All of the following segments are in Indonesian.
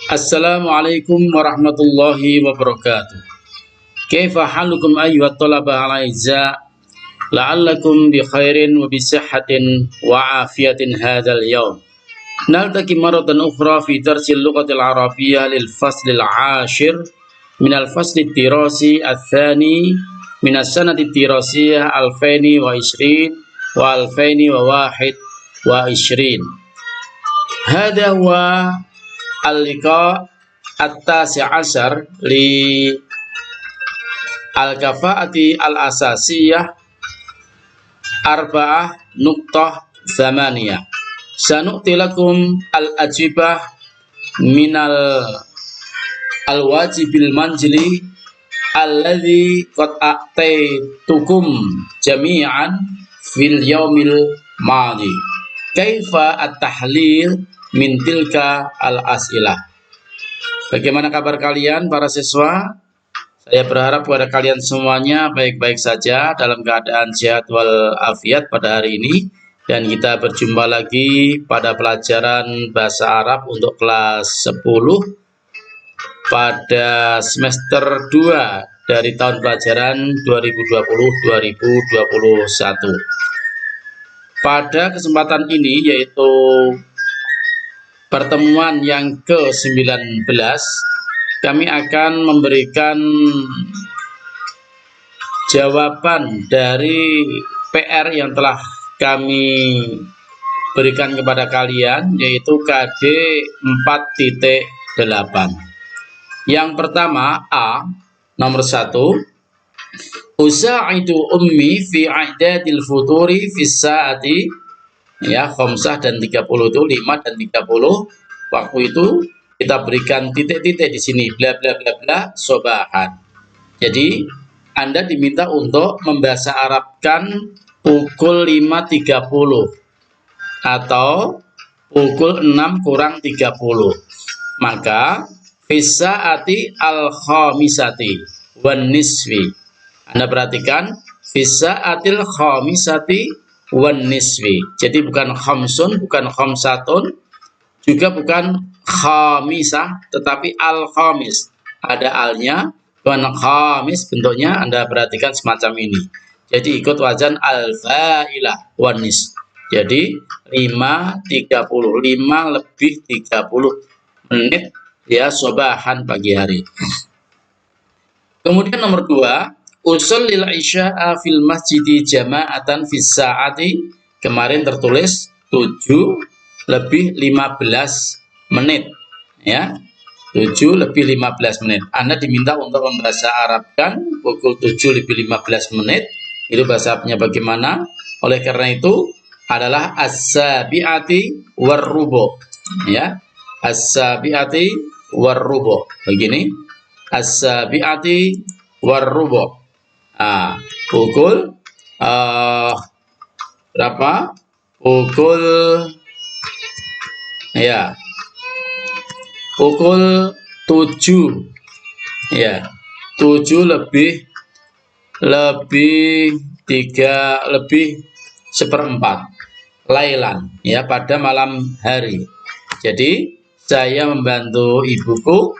Assalamualaikum warahmatullahi wabarakatuh. Kaifa halukum ayyuhat talaba al-aizza? La'allakum bi khairin wa bi sihhatin wa afiyatin hadzal yawm. Naltaqi maratan ukhra fi darsil lughatil arabiyyah lil faslil 'ashir min al-fasli ad-dirasi ats-tsani min as-sanati ad-dirasiyah 2020 wa 2021. Hadha huwa al-liqa at-tasi' ashar li al-kafa'ati al-asasiyah arba'ah nuqtah thamaniyah. Sanu'ti lakum al-ajibah minal al-wajibil manjili alladhi qad a'taitukum jami'an fil yaumil madi. Kaifa at-tahlil min tilka al-as'ilah. Bagaimana kabar kalian para siswa? Saya berharap pada kalian semuanya baik-baik saja dalam keadaan sehat wal afiat pada hari ini. Dan kita berjumpa lagi pada pelajaran bahasa Arab untuk kelas 10 pada semester 2 dari tahun pelajaran 2020-2021. Pada kesempatan ini yaitu pertemuan yang ke-19, kami akan memberikan jawaban dari PR yang telah kami berikan kepada kalian, yaitu KD 4.8. Yang pertama, A, nomor 1, usa'idu ummi fi i'dadil futuri fi sa'ati, ya, khamsah dan 30 itu 5 dan 30. Waktu itu kita berikan titik-titik di sini, bla bla bla bla sobahan. Jadi Anda diminta untuk membahasa Arabkan pukul 5.30 atau pukul 6 kurang 30. Maka fisaati al-khamisati wan nisfi. Anda perhatikan fisaatil khamisati wan nisfi. Jadi bukan khamsun, bukan khamsatun, juga bukan khamisah, tetapi al-khamis. Ada alnya, bukan khamis, bentuknya Anda perhatikan semacam ini. Jadi ikut wazan al-fa'ilah wan nis. Jadi 5.30, 5 lebih 30 menit, ya, sobahan pagi hari. Kemudian nomor 2, usallil isya'a fil masjidi jama'atan fis sa'ati. Kemarin tertulis 7 lebih 15 menit, ya, 7 lebih 15 menit. Anda diminta untuk membahasa Arabkan pukul 7 lebih 15 menit. Itu bahasa Arabnya bagaimana? Oleh karena itu adalah as-sabi'ati war-rubu', ya, as-sabi'ati war-rubu'. Begini, as-sabi'ati war-rubu'. Pukul berapa? Pukul, ya, pukul 7, ya, 7 lebih 1/4 lailan, ya, pada malam hari. Jadi saya membantu ibuku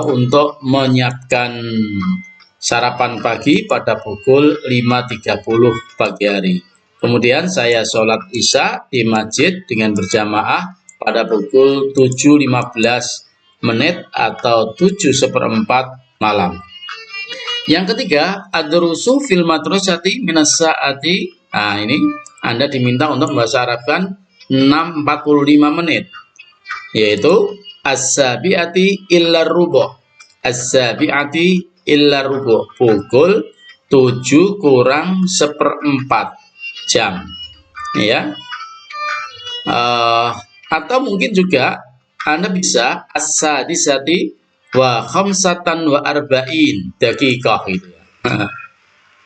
untuk menyiapkan sarapan pagi pada pukul 5.30 pagi hari. Kemudian saya sholat isya di masjid dengan berjamaah pada pukul 7.15 menit atau 7/4 malam. Yang ketiga, ad-durusu fil madrasati minas sa'ati. Ini Anda diminta untuk membahasa Arabkan 6.45 menit, yaitu as-sabi'ati illa rubu'. As-sabi'ati illa rubu', pukul 7 kurang 1/4 jam, ya. Atau mungkin juga Anda bisa as-sadisati wa khamsatan wa arba'in daqiqah, gitu ya.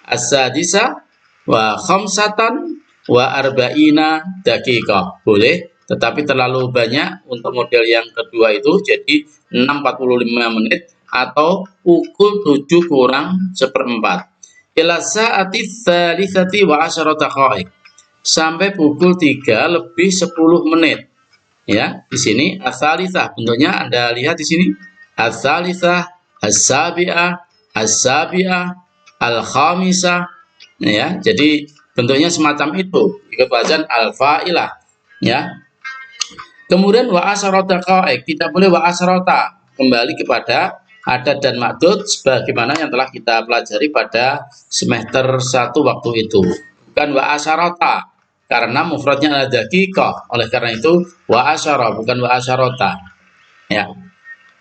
As-sadisa wa khamsatan wa arba'ina daqiqah boleh, tetapi terlalu banyak untuk model yang kedua itu, jadi 6.45 menit atau pukul 7 kurang 1/4. Ila sa'ati tsalitsati wa 10 daqaiq, sampai pukul 3 lebih 10 menit. Ya, di sini as-salisah bentuknya Anda lihat di sini as-salisah, as-sabi'ah, as-sabi'ah, al-khamisah. Ya, jadi bentuknya semacam itu. Ikut bacaan al-fa'ilah. Ya. Kemudian wa asyarata qawaid, tidak boleh wa asyarata, kembali kepada adat dan makdud sebagaimana yang telah kita pelajari pada semester 1 waktu itu. Bukan wa asyarata, karena mufradnya adalah daqiqah. Oleh karena itu wa asyara, bukan wa asyarata. Ya.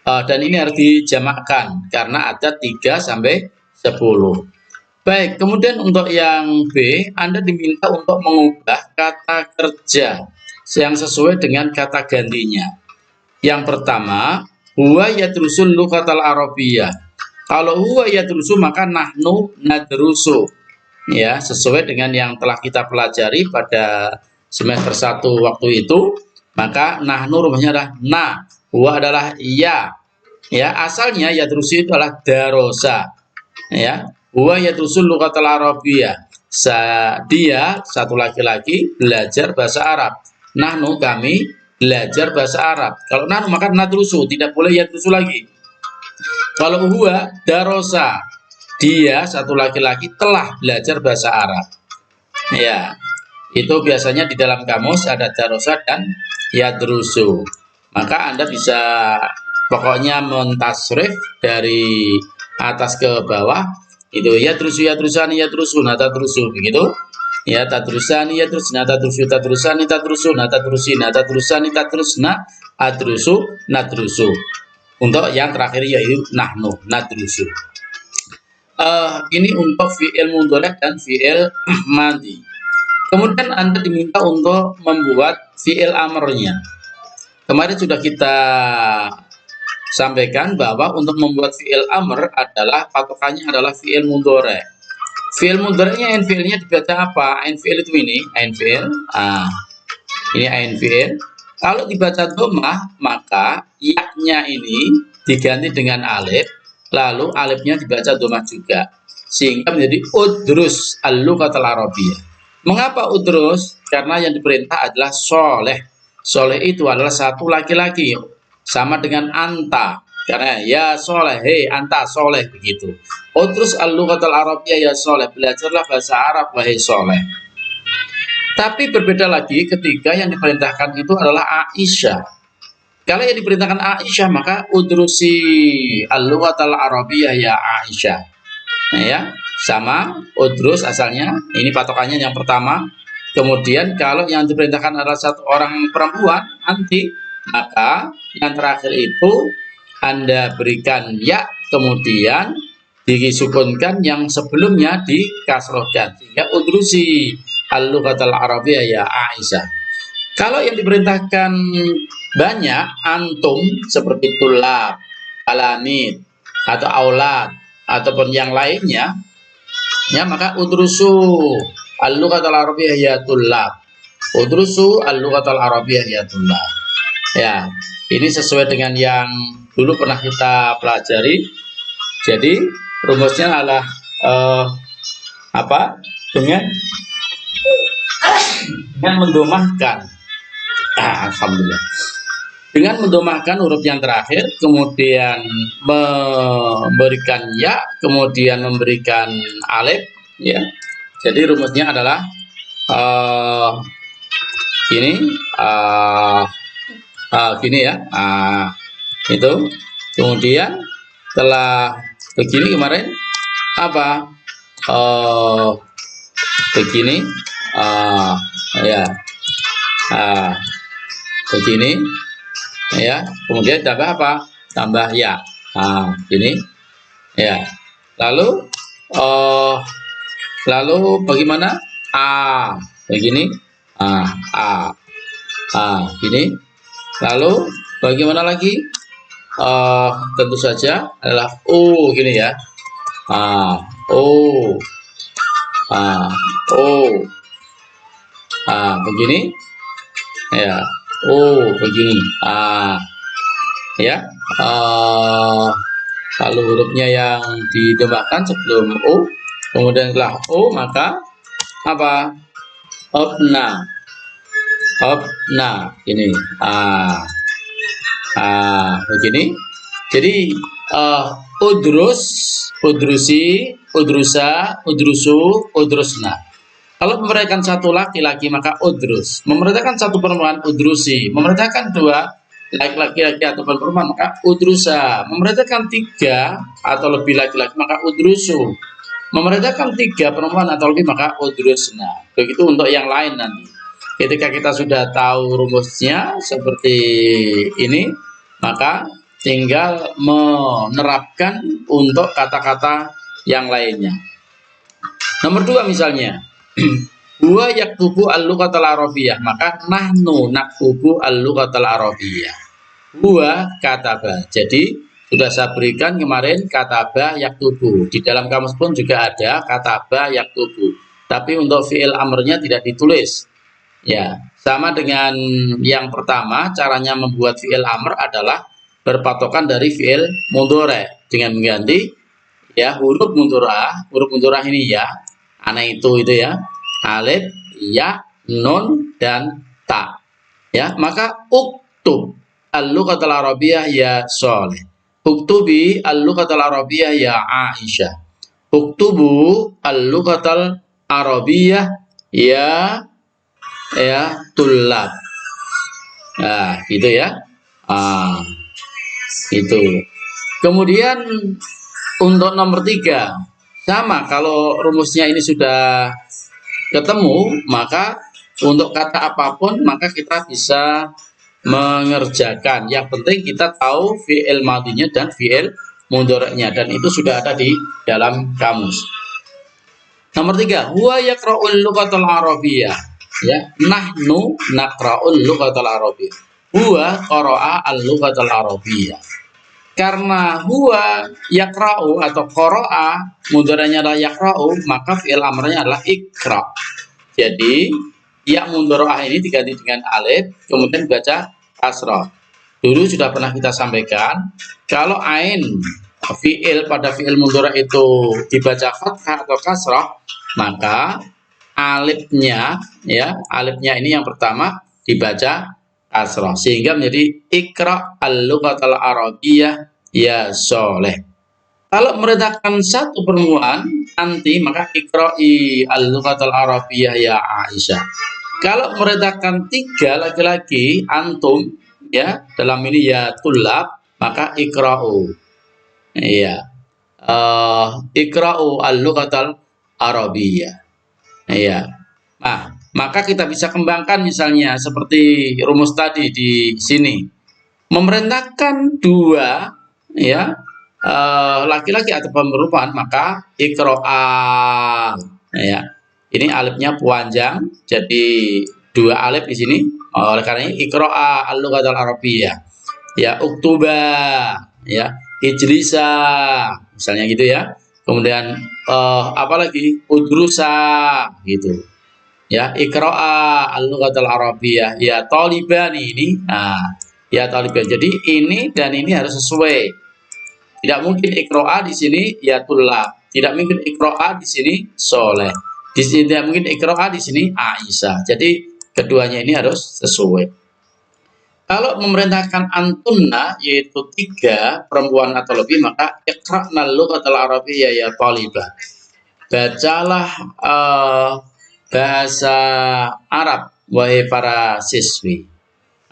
Dan ini harus dijamakkan karena ada 3 sampai 10. Baik, kemudian untuk yang B, Anda diminta untuk mengubah kata kerja yang sesuai dengan kata gantinya. Yang pertama, huwa yadrusul lughatal arabiyyah. Kalau huwa yadrusu maka nahnu nadrusu. Ya, sesuai dengan yang telah kita pelajari pada semester 1 waktu itu, maka nahnu rumahnya adalah na, huwa adalah ya. Ya, asalnya yadrusu itu adalah darosa. Ya, huwa yadrusul lughatal arabiyyah. Dia satu laki-laki belajar bahasa Arab. Nahnu kami belajar bahasa Arab. Kalau nahnu maka nadrusu, tidak boleh yadrusu lagi. Kalau huwa darosa, dia satu laki-laki telah belajar bahasa Arab. Ya, itu biasanya di dalam kamus ada darosa dan yadrusu. Maka Anda bisa pokoknya mentasrif dari atas ke bawah itu yadrusu yadrusani yadrusuna tadrusu, begitu. Ya, tadrusani yadrusna tadrusu tadrusani tadrusuna tadrusina tadrusani tadrusna adrusu nadrusu. Untuk yang terakhir yaitu nahnu nadrusu. Ini untuk fi'il mudhari dan fi'il madhi. Kemudian Anda diminta untuk membuat fi'il amrnya. Kemarin sudah kita sampaikan bahwa untuk membuat fi'il amr adalah patokannya adalah fi'il mudhari. Fi'il mudhari'nya ain fi'ilnya dibaca apa? Ain fi'il itu ini, ain fi'il. Ini ain fi'il. Kalau dibaca dhammah, maka ya-nya ini diganti dengan alif, lalu alifnya dibaca dhammah juga, sehingga menjadi udrus al-lughatal arabiyyah. Mengapa udrus? Karena yang diperintah adalah soleh. Soleh itu adalah satu laki-laki, sama dengan anta. Karena ya soleh, hei anta soleh, begitu. Udrus al-lughatal arabiyyah ya soleh, belajarlah bahasa Arab wahai soleh. Tapi berbeda lagi ketika yang diperintahkan itu adalah Aisyah. Kalau yang diperintahkan Aisyah, maka udrusi al-lughatal arabiyyah ya Aisyah. Nah, ya, sama udrus asalnya. Ini patokannya yang pertama. Kemudian kalau yang diperintahkan adalah satu orang perempuan, anti, maka yang terakhir itu Anda berikan ya, kemudian disukunkan yang sebelumnya dikasrohkan, sehingga udrusi al-lughatal arabiyyah ya Aisyah. Kalau yang diperintahkan banyak, antum seperti tulab, alamid, atau aulad, ataupun yang lainnya, ya, maka udrusu al-lughatal arabiyyah ya tulab. Udrusu al-lughatal arabiyyah ya tulab. Ya, ini sesuai dengan yang dulu pernah kita pelajari. Jadi rumusnya adalah apa? Dengan mendomahkan, alhamdulillah, dengan mendomahkan huruf yang terakhir, kemudian memberikan ya, kemudian memberikan alif, ya. Jadi rumusnya adalah gini, gini ya, itu. Kemudian setelah begini kemarin apa? Begini, ya, begini, ya. Kemudian tambah apa? Tambah ya, gini, ya. Lalu bagaimana? Begini, gini. Lalu bagaimana lagi? Tentu saja adalah gini ya, begini, ya, begini, ya. Kalau hurufnya yang didomahkan sebelum kemudian setelah maka apa? Obna, Nah ini begini. Jadi udrus, udrusi, udrusa, udrusu, udrusna. Kalau memerintahkan satu laki-laki maka udrus. Memerintahkan satu perempuan udrusi. Memerintahkan dua laki-laki atau perempuan maka udrusa. Memerintahkan tiga atau lebih laki-laki maka udrusu. Memerintahkan tiga perempuan atau lebih maka udrusna. Begitu untuk yang lain nanti. Ketika kita sudah tahu rumusnya seperti ini, maka tinggal menerapkan untuk kata-kata yang lainnya. Nomor dua misalnya, huwa yaktubu al-lughatal arabiyyah, maka nahnu naktubu al-lughatal arabiyyah. Huwa kataba. Jadi sudah saya berikan kemarin kataba yaktubu. Di dalam kamus pun juga ada kataba yaktubu. Tapi untuk fi'il amrnya tidak ditulis. Ya, sama dengan yang pertama, caranya membuat fi'il amr adalah berpatokan dari fi'il mudhari dengan mengganti ya huruf mudhari ini ya, itu ya, alif, ya, nun dan ta. Ya, maka uktub al-lughatal arabiyyah ya Shalih. Uktubi al-lughatal arabiyyah ya Aisyah. Uktubu al-lughatal arabiyyah ya tulab. Nah, gitu ya. Itu. Kemudian untuk nomor 3 sama, kalau rumusnya ini sudah ketemu, maka untuk kata apapun maka kita bisa mengerjakan. Yang penting kita tahu fi'il madinya dan fi'il mudhari'nya, dan itu sudah ada di dalam kamus. Nomor 3, huwa yaqra'ul lughatal arabiyyah. Ya, nahnu naqra'ul lughatal arabiyyah. Huwa qara'a al-lughatal arabiyyah. Karena huwa yaqra'u atau qara'a mudhari'nya adalah yaqra'u, maka fi'il amrnya adalah ikra. Jadi ya mudhari'ah ini diganti dengan alif kemudian baca kasrah. Dulu sudah pernah kita sampaikan, kalau ain fi'il pada fi'il mudhari' itu dibaca fathah atau kasrah, maka alifnya ini yang pertama dibaca kasrah sehingga menjadi ikra al-lughatal arabiyyah ya Shalih. Kalau merendahkan satu perempuan nanti maka ikra'i al-lughatal arabiyyah ya Aisyah. Kalau merendahkan 3 laki-laki antum ya, dalam ini ya tulab, maka ikra'u. Iya. Ikra'u al-lughatal arabiyyah. Iya. Nah, maka kita bisa kembangkan misalnya seperti rumus tadi di sini. Memerintahkan 2 ya laki-laki atau perempuan maka ikra'a. Ya. Ini alifnya panjang jadi 2 alif di sini. Oleh karena ini ikra'a al-lughatal arabiyyah. Ya, uktuba ya, ijlisa misalnya gitu ya. Kemudian apalagi udrusa gitu. Ya, ikra'a al-lughatal arabiyyah ya talibani ini. Nah, ya taliban. Jadi ini dan ini harus sesuai. Tidak mungkin ikra'a di sini ya tulab. Tidak mungkin ikra'a di sini Shalih. Di sini tidak mungkin ikra'a di sini Aisyah. Jadi keduanya ini harus sesuai. Kalau memerintahkan antunna yaitu 3 perempuan atau lebih maka iqra'nal lughatal arabiyyah ya talibah. Bacalah bahasa Arab wahai para siswi.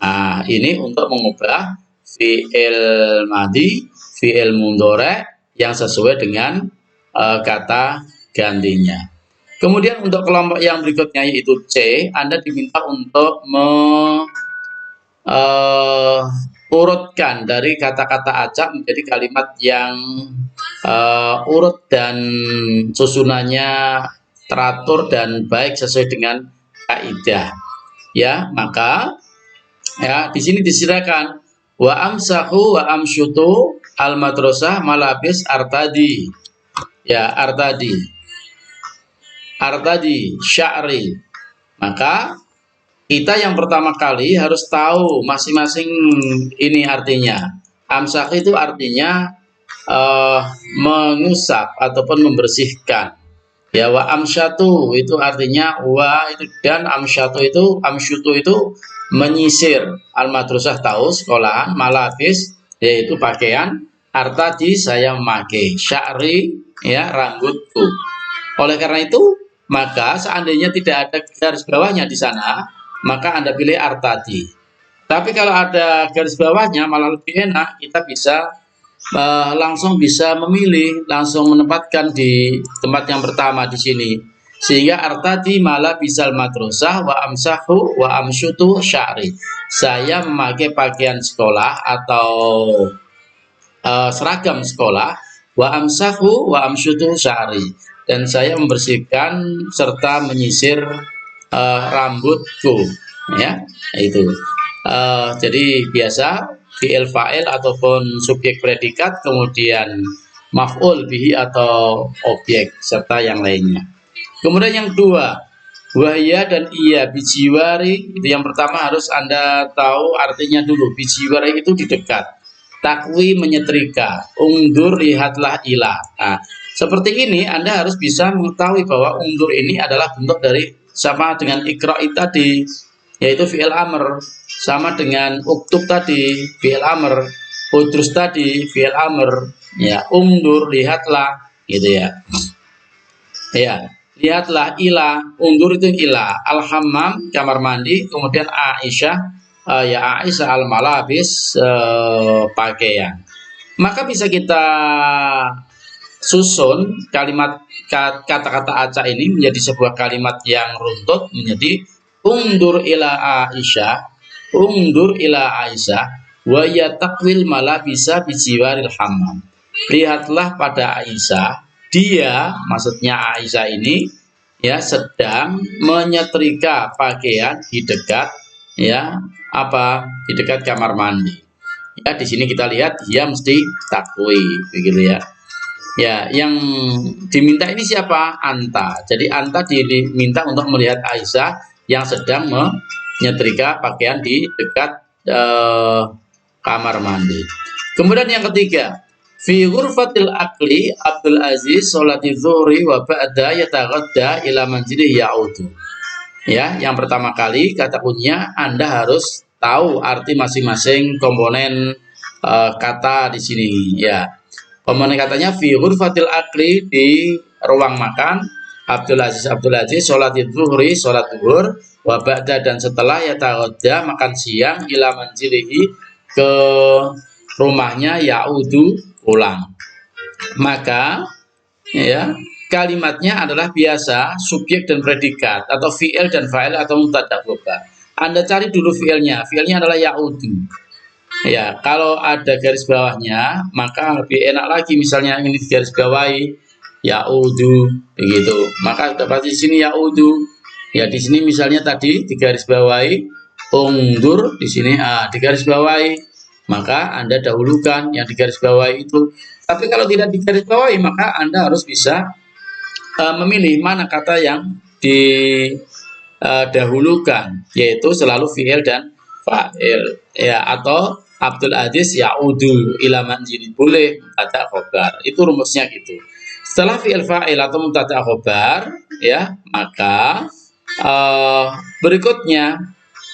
Nah, ini untuk mengubah fi'il madhi, fi'il mudhari' yang sesuai dengan kata gantinya. Kemudian untuk kelompok yang berikutnya yaitu C, Anda diminta untuk urutkan dari kata-kata acak menjadi kalimat yang urut dan susunannya teratur dan baik sesuai dengan kaidah. Ya, maka ya di sini disilakan wa amsahu wa amsyutu al madrasah malabis artadi. Ya, artadi sya'ri. Maka kita yang pertama kali harus tahu masing-masing ini artinya. Amsah itu artinya mengusap ataupun membersihkan. Ya, wa amsyatu itu artinya wa itu, dan amsyutu itu menyisir. Al madrasah tahu sekolahan, malabis yaitu pakaian, artadi saya memakai, sya'ri ya rambutku. Oleh karena itu, maka seandainya tidak ada garis bawahnya di sana, maka Anda pilih artadi. Tapi kalau ada garis bawahnya malah lebih enak, kita bisa langsung bisa memilih, langsung menempatkan di tempat yang pertama di sini. Sehingga artadi malah bisal madrasah wa amsahu wa amsyutu sya'ri. Saya memakai pakaian sekolah atau seragam sekolah, wa amsahu wa amsyutu sya'ri, dan saya membersihkan serta menyisir rambutku, ya itu. Jadi biasa fi'il fa'il ataupun subjek predikat, kemudian maf'ul bihi atau objek serta yang lainnya. Kemudian yang kedua, wahya dan iya, bijiwari itu yang pertama harus Anda tahu artinya dulu. Bijiwari itu di dekat. Takwi menyetrika, ungdur lihatlah ilah. Nah, seperti ini Anda harus bisa mengetahui bahwa ungdur ini adalah bentuk dari sama dengan ikra'i tadi, yaitu fi'il amr, sama dengan uktub tadi fi'il amr, udrus tadi fi'il amr, ya ungdur lihatlah gitu ya. Ya, lihatlah ilah, undur itu ilah, al-hammam kamar mandi, kemudian Aisyah ya Aisyah al-malabis pakaian. Maka bisa kita susun kalimat kata-kata acak ini menjadi sebuah kalimat yang runtut menjadi undur ila Aisyah, undur ila Aisyah wa yatakwil malabisa bijiwaril hammam. Lihatlah pada Aisyah, dia maksudnya Aisyah ini ya sedang menyetrika pakaian di dekat ya apa di dekat kamar mandi. Ya di sini kita lihat dia mesti takwi begitu ya. Ya, yang diminta ini siapa? Anta. Jadi Anta diminta untuk melihat Aisyah yang sedang menyetrika pakaian di dekat kamar mandi. Kemudian yang ketiga, fi ghurfatil akli Abdul Aziz sholati zuhri wa ba'da yataghadda ila manzilihi ya'udu. Ya, yang pertama kali kata kuncinya Anda harus tahu arti masing-masing komponen kata di sini ya. Komponen katanya fi ghurfatil akli di ruang makan, Abdul Aziz sholat zuhri sholat zuhur, wa ba'da dan setelah yataghadda makan siang, ila manzilihi ke rumahnya ya'udu pulang. Maka ya kalimatnya adalah biasa subjek dan predikat atau fi'il dan fa'il atau mubtada khobar. Anda cari dulu fi'ilnya. Fi'ilnya adalah ya'udu. Ya, kalau ada garis bawahnya, maka lebih enak lagi. Misalnya ini di garis bawahi ya'udu begitu. Maka dapat di sini ya'udu. Ya, di sini misalnya tadi di garis bawahi ungdur, di sini di garis bawahi, maka Anda dahulukan yang di garis bawahi itu. Tapi kalau tidak di garis bawahi, maka Anda harus bisa memilih mana kata yang didahulukan, yaitu selalu fi'il dan fa'il ya, atau Abdul Aziz ya'udu ila manzili boleh mubtada khobar. Itu rumusnya gitu. Setelah fi'il fa'il atau mubtada khobar ya, maka berikutnya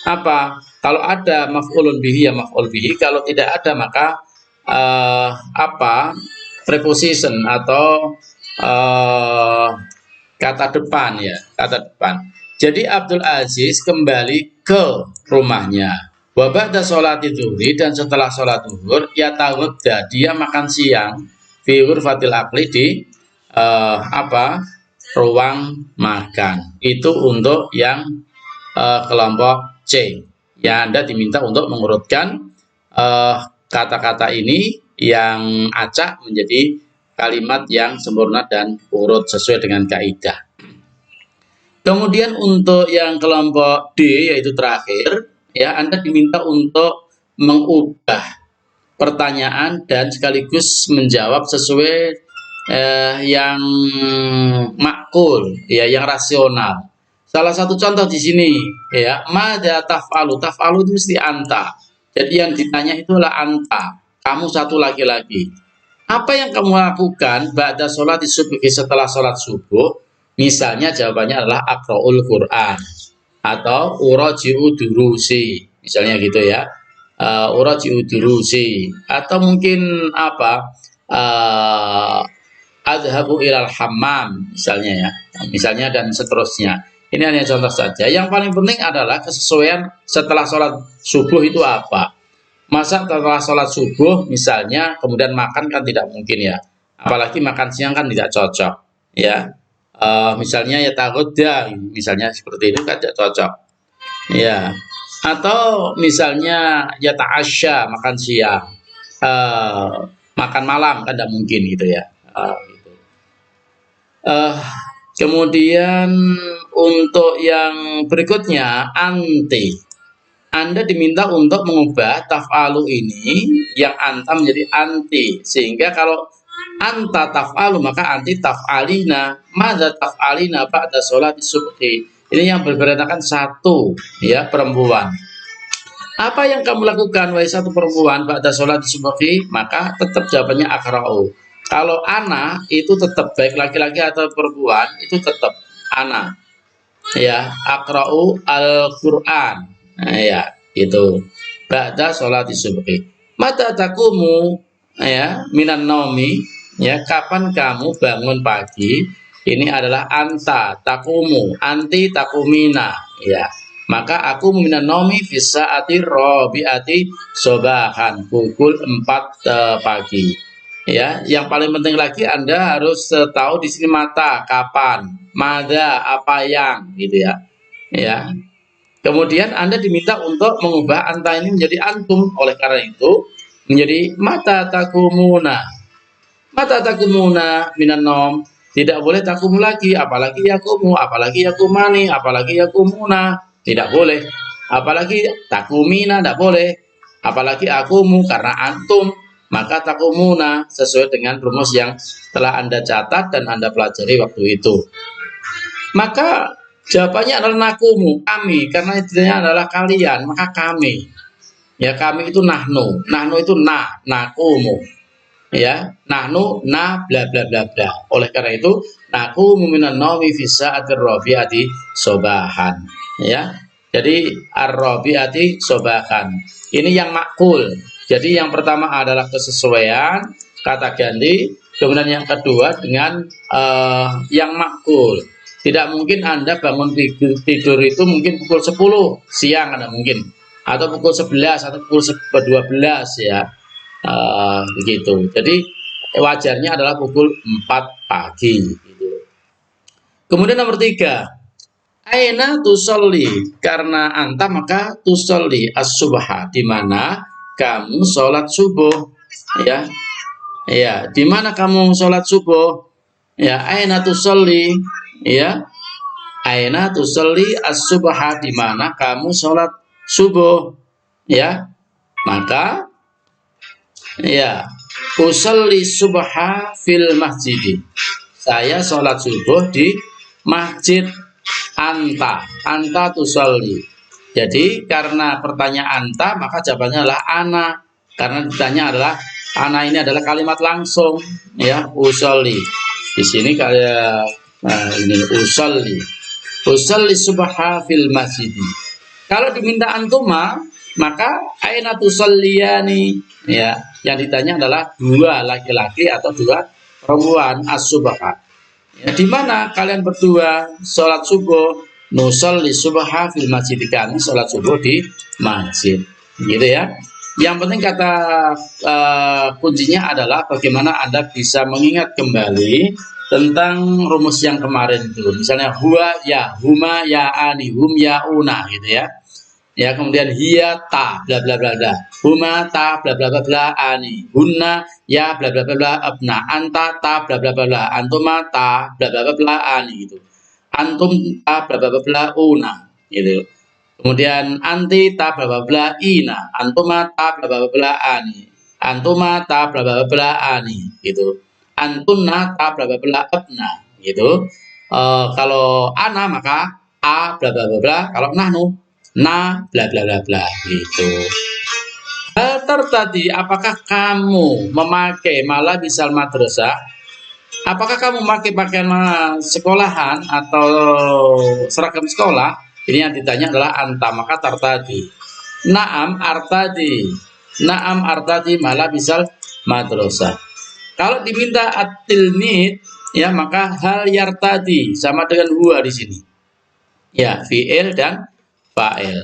apa? Kalau ada maf'ulun bihi ya maf'ul bihi, kalau tidak ada maka apa? Preposition atau kata depan ya, kata depan. Jadi Abdul Aziz kembali ke rumahnya. Wa ba'da sholati zuhri dan setelah sholat zuhur yataghadda dia makan siang fi ghurfatil akli di ruang makan. Itu untuk yang kelompok C. Ya, Anda diminta untuk mengurutkan kata-kata ini yang acak menjadi kalimat yang sempurna dan urut sesuai dengan kaidah. Kemudian untuk yang kelompok D yaitu terakhir, ya Anda diminta untuk mengubah pertanyaan dan sekaligus menjawab sesuai yang makul, ya yang rasional. Salah satu contoh di sini, ya madza taf'alu, taf'alu itu mesti anta. Jadi yang ditanya itulah anta, kamu satu laki-laki. Apa yang kamu lakukan ba'da sholat subuh, setelah sholat subuh? Misalnya jawabannya adalah aqra'ul Quran atau uraji'u durusi, misalnya gitu ya. Uraji'u durusi atau mungkin apa? Adhabu ilal hammam misalnya ya. Misalnya dan seterusnya. Ini hanya contoh saja. Yang paling penting adalah kesesuaian setelah sholat subuh itu apa. Masa setelah sholat subuh misalnya kemudian makan kan tidak mungkin ya. Apalagi makan siang kan tidak cocok ya. Misalnya ya tagodda, misalnya seperti itu kan tidak cocok ya. Atau misalnya ya ta'asya, makan siang, makan malam kan tidak mungkin gitu ya. Gitu. Kemudian untuk yang berikutnya anti, Anda diminta untuk mengubah taf'alu ini yang anta menjadi anti, sehingga kalau anta taf'alu maka anti taf'alina. Madza taf'alina ba'da sholat subhi. Ini yang berberantakan satu ya, perempuan. Apa yang kamu lakukan wahai satu perempuan ba'da sholat subhi? Maka tetap jawabannya akra'u. Kalau ana itu tetap baik laki-laki atau perempuan itu tetap ana. Ya, akra'u al-Qur'an. Nah, ya, itu. Ba'da sholat subhi. Mata takumu ya minan naumi, ya, kapan kamu bangun pagi? Ini adalah anta takumu, anti takumina, ya. Maka aku minan naumi fi saati rabi'ati sobahan, pukul 4 pagi. Ya, yang paling penting lagi Anda harus tahu di sini mata kapan, mada apa yang gitu ya. Ya. Kemudian Anda diminta untuk mengubah anta ini menjadi antum. Oleh karena itu menjadi mata takumuna. Mata takumuna minan nom. Tidak boleh takumu lagi, apalagi yakumu, apalagi yakumani, apalagi yakumuna. Tidak boleh. Apalagi takumina tidak boleh. Apalagi akumu karena antum, maka takumuna sesuai dengan rumus yang telah Anda catat dan Anda pelajari waktu itu. Maka jawabannya adalah nakumu, kami, karena intinya adalah kalian, maka kami. Ya, kami itu nahnu. Nahnu itu nakumu. Ya, nahnu na bla bla bla bla. Oleh karena itu, nakumu minan naumi fi sa'atir rabi'ati sobahan. Ya. Jadi ar-rabi'ati sobahan. Ini yang makul. Jadi yang pertama adalah kesesuaian kata ganti, kemudian yang kedua dengan yang makul. Tidak mungkin Anda bangun tidur itu mungkin pukul 10 siang, ada mungkin, atau pukul 11 atau pukul 12 ya, begitu. Jadi wajarnya adalah pukul 4 pagi gitu. Kemudian nomor 3, aina tusolli, karena anta maka tusolli as-subha, di mana kamu sholat subuh ya. Ya, di mana kamu sholat subuh? Ya, aina tusolli, ya, aina tusolli as-subha, di mana kamu sholat subuh, ya. Maka ya, usolli subha fil masjid, saya sholat subuh di masjid. Anta tusolli. Jadi karena pertanyaan anta, maka jawabannya adalah ana, karena ditanya adalah ana, ini adalah kalimat langsung ya, usolli. Di sini kayak ini usolli subha fil masjid. Kalau diminta antuma, maka aina tusalliyani, ya, yang ditanya adalah dua laki-laki atau dua perempuan, as-subha. Ya, di mana kalian berdua sholat subuh? Nusolli subha fil masjid, kami sholat subuh di masjid, gitu ya. Yang penting kata kuncinya adalah bagaimana Anda bisa mengingat kembali tentang rumus yang kemarin itu. Misalnya huwa ya, huma ya ani, hum ya una, gitu ya. Ya, kemudian hiya ta bla bla bla bla, huma ta bla bla bla bla ani, hunna ya bla bla bla bla abna, anta ta bla bla bla bla, antuma ta bla bla bla bla ani, gitu. Antum ta bla bla bla bla una, gitu. Kemudian anti ta bla bla bla ina, antuma ta bla bla bla ani, antuma ta bla bla bla ani, gitu. Antunna ta bla bla bla abna, gitu. Kalau ana maka a bla bla bla bla, kalau nahnu na bla bla bla bla, gitu. Hal tertadi, apakah kamu memakai malah misal madrasah? Apakah kamu pakai pakaian sekolahan atau seragam sekolah? Ini yang ditanya adalah anta, maka tartadi. Naam artadi. Naam artadi malah bisa madrasah. Kalau diminta at-tilmid, ya maka hal yartadi sama dengan huwa di sini. Ya, fi'il dan fa'il.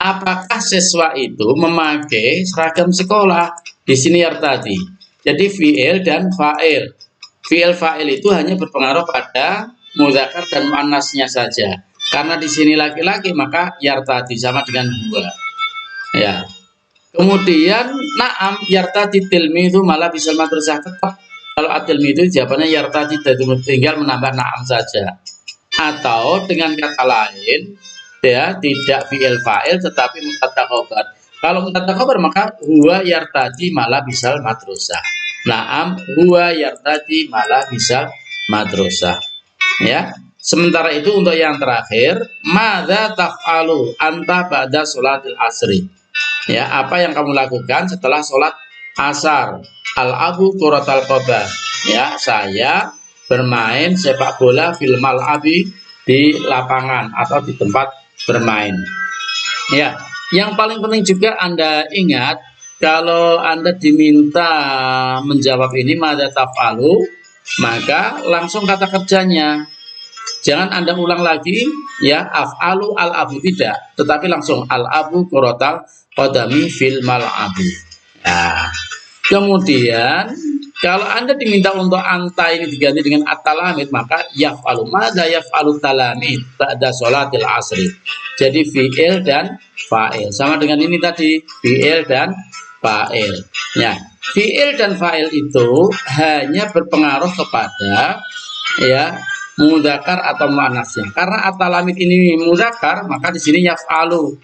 Apakah siswa itu memakai seragam sekolah? Di sini yartadi. Jadi fi'il dan fa'il. Fi'il fa'il itu hanya berpengaruh pada mudzakkar dan muannasnya saja. Karena di sini laki-laki maka yartadi sama dengan huwa. Ya. Kemudian na'am yartadi tilmi itu malah bisa madrasah tetap. Kalau at-tilmi itu jawabannya yartadi, tinggal menambah na'am saja. Atau dengan kata lain ya tidak fi'il fa'il tetapi mubtada khobar. Kalau mubtada khobar maka huwa yartadi malah bisa madrasah. Na'am huwa yartadi malah bisa madrasah. Ya. Sementara itu untuk yang terakhir, madza taf'alu anta ba'da sholatil asri. Ya, apa yang kamu lakukan setelah sholat asar? Al-abu kuratal qadam. Ya, saya bermain sepak bola fil mal'abi di lapangan atau di tempat bermain. Ya, yang paling penting juga Anda ingat kalau Anda diminta menjawab ini madza taf'alu, maka langsung kata kerjanya. Jangan Anda ulang lagi ya af'alu al-abu tidak, tetapi langsung al-abu kuratal qadami fil mal'abi. Nah, kemudian kalau Anda diminta untuk anta ini diganti dengan at-talamid, maka yaf'alu. Madza yaf'alu talamid ba'da sholatil asri. Jadi fi'il dan fa'il. Sama dengan ini tadi, fi'il dan fa'il. Ya, fi'il dan fa'il itu hanya berpengaruh kepada ya mudzakkar atau muannasnya. Karena at-talamid ini mudzakkar, maka di sini yaf'alu.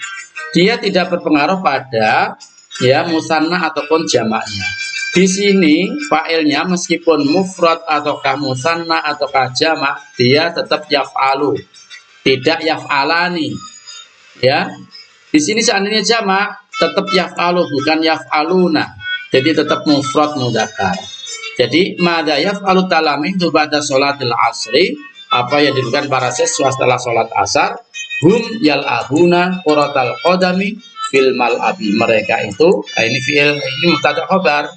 Dia tidak berpengaruh pada ya musanna ataupun jamaknya. Di sini fa'ilnya meskipun mufrad ataukah musanna ataukah jamak, dia tetap yaf'alu, tidak yaf'alani. Ya. Di sini seandainya jamak tetap yaf'alu bukan yaf'aluna. Jadi tetap mufrad mudzakkar. Jadi madza yaf'alu talamidu ba'da sholatil asri, apa yang dilakukan para siswa setelah sholat asar, hum yal'abuna quratal qadami fil mal'abi. Mereka itu ini fi'il, ini mubtada khabar.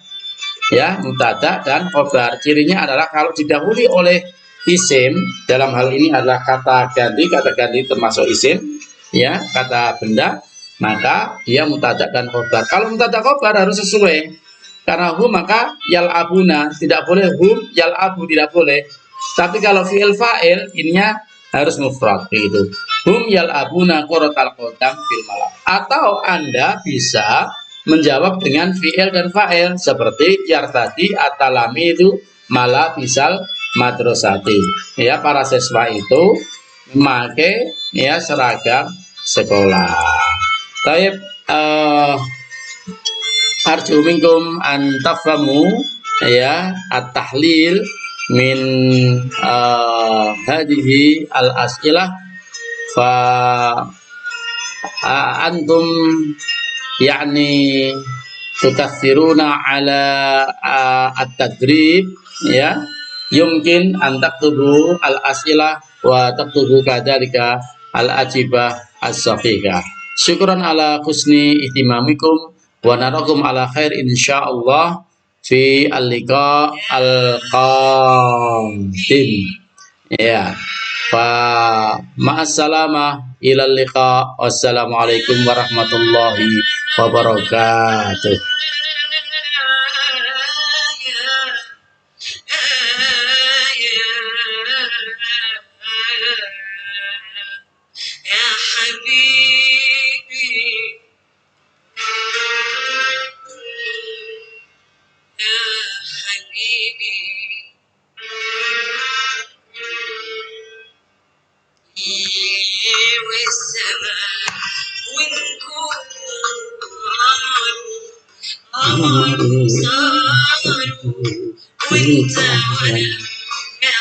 Ya, mubtada dan khobar. Cirinya adalah kalau didahului oleh isim, dalam hal ini adalah kata ganti termasuk isim, ya, kata benda, maka dia mubtada dan khobar. Kalau mubtada khobar harus sesuai. Karena hum maka yal'abuna, tidak boleh hum yal'abu, tidak boleh. Tapi kalau fi'il fa'il ininya harus mufrad gitu. Hum yal'abuna quratal qadam fil mal'ab. Atau Anda bisa menjawab dengan fi'il dan fa'il seperti yartadi at-talamidu malah bisal madrasati. Ya, para siswa itu memakai ya seragam sekolah. Baik, arju minkum an tafhamu ya at-tahlil min hadhihi al-as'ilah fa antum yakni tukathiruna ala at-tadrib ya yumkin an taktubu al-as'ilah wa taktubu kadzalika al-ajibah as-sahihah. Syukran ala husni ihtimamikum wa narakum ala khair insyaallah fi al-liqa al-qadim. Ya. Fa ma'assalamah ilal liqa. Wassalamualaikum warahmatullahi wabarakatuh. وانت وانا يا